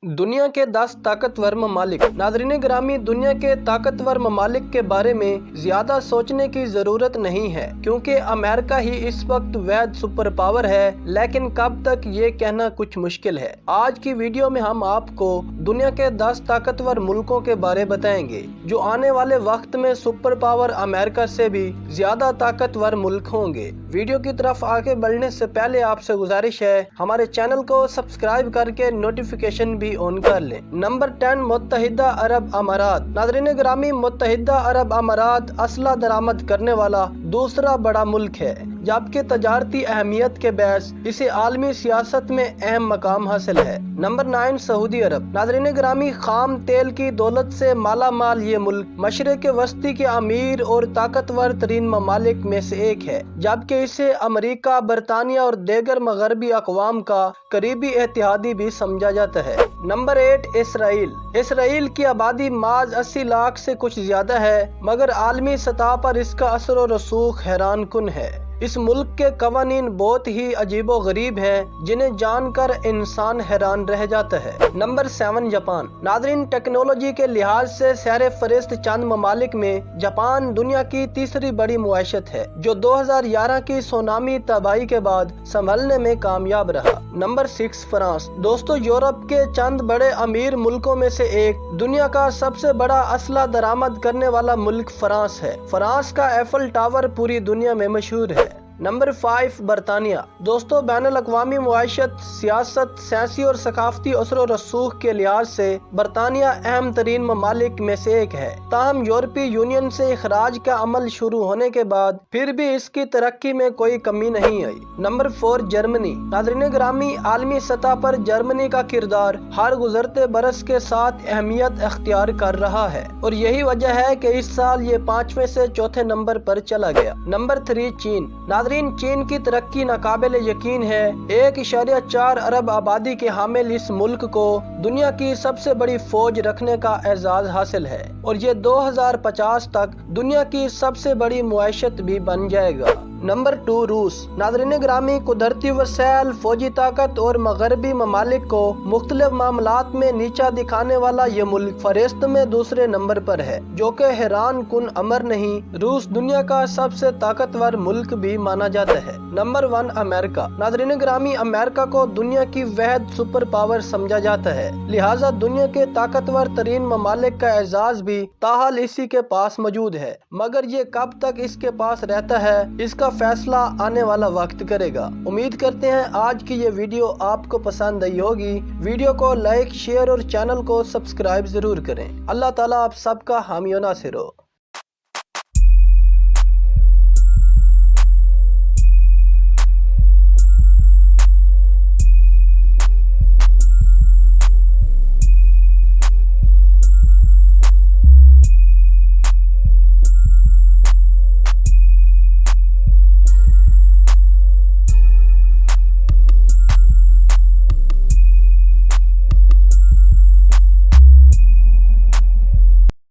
दुनिया के 10 ताकतवर ममालिक। नाज़रीन गिरामी, दुनिया के ताकतवर ममालिक के बारे में ज्यादा सोचने की जरूरत नहीं है क्योंकि अमेरिका ही इस वक्त वैध सुपर पावर है, लेकिन कब तक ये कहना कुछ मुश्किल है। आज की वीडियो में हम आपको दुनिया के 10 ताकतवर मुल्कों के बारे बताएंगे जो आने वाले वक्त में सुपर पावर अमेरिका से भी ज्यादा ताकतवर मुल्क होंगे। वीडियो की तरफ आगे बढ़ने से पहले आपसे गुजारिश है, हमारे चैनल को सब्सक्राइब करके नोटिफिकेशन भी ऑन कर लें। नंबर 10, मुत्तहिदा अरब अमारात। नाज़रीन गिरामी, मुत्तहिदा अरब अमारात असला दरामद करने वाला दूसरा बड़ा मुल्क है, जबकि तजारती अहमियत के बहस इसे आलमी सियासत में अहम मकाम हासिल है। नंबर 9, सऊदी अरब। नाज़रीन गिरामी, खाम तेल की दौलत से माला माल ये मुल्क मशरिक़ वस्ती के अमीर और ताकतवर तरीन ममालिक में से एक है, जबकि इसे अमेरिका, बरतानिया और दीगर मगरबी अक़वाम का करीबी इत्तेहादी भी समझा जाता है। Number 8, Israel. इसराइल की आबादी माज 80 लाख से कुछ ज्यादा है, मगर आलमी सतह पर इसका असर और रसूख हैरान कुन है। इस मुल्क के कवानीन बहुत ही अजीबो गरीब हैं, जिन्हें जानकर इंसान हैरान रह जाता है। Number 7, Japan. नाज़रीन, टेक्नोलॉजी के लिहाज से सहरे फरिश्त चंद ममालिक में जापान दुनिया की तीसरी बड़ी मुआशत है, जो 2011 की सुनामी तबाही के बाद संभलने में कामयाब रहा। Number 6, France. दोस्तों, यूरोप के चंद बड़े अमीर मुल्कों में से एक, दुनिया का सबसे बड़ा असला दरामद करने वाला मुल्क फ्रांस है। फ्रांस का एफल टावर पूरी दुनिया में मशहूर है। नंबर 5, बरतानिया। दोस्तों, बैनुल अक़वामी मुआशत, सियासत, सियासी और सकाफती असर और रसूख के लिहाज से बरतानिया अहम तरीन ममालिक में से एक है। ताहम यूरोपीय यूनियन से इखराज का अमल शुरू होने के बाद फिर भी इसकी तरक्की में कोई कमी नहीं आई। Number 4, Germany. नाज़रीन गिरामी, आलमी सतह पर जर्मनी का किरदार हर गुजरते बरस के साथ अहमियत अख्तियार कर रहा है, और यही वजह है कि इस साल ये 5वें से चौथे नंबर पर चला गया। नंबर 3, चीन। चीन की तरक्की नाकाबिल यकीन है। 1.4 अरब आबादी के हामिल इस मुल्क को दुनिया की सबसे बड़ी फौज रखने का एजाज हासिल है, और ये 2050 तक दुनिया की सबसे बड़ी मुआशत भी बन जाएगा। नंबर 2, रूस। नाज़रीन गिरामी, कुदरती वसैल, फौजी ताकत और मगरबी ममालिक को मुख्तलिफ मामलात में नीचा दिखाने वाला ये मुल्क फरिश्त में दूसरे नंबर पर है, जो कि हैरान कुन अमर नहीं, रूस दुनिया का सबसे ताकतवर मुल्क भी माना जाता है। Number 1, America. नाज़रीन गिरामी, अमेरिका को दुनिया की वहद सुपर पावर समझा जाता है, लिहाजा दुनिया के ताकतवर तरीन ममालिक का एजाज भी ताहाल इसी के पास मौजूद है, मगर ये कब तक इसके पास रहता है, इसका फैसला आने वाला वक्त करेगा। उम्मीद करते हैं आज की ये वीडियो आपको पसंद आई होगी। वीडियो को लाइक, शेयर और चैनल को सब्सक्राइब जरूर करें। अल्लाह ताला आप सबका हामी और नासिर हो।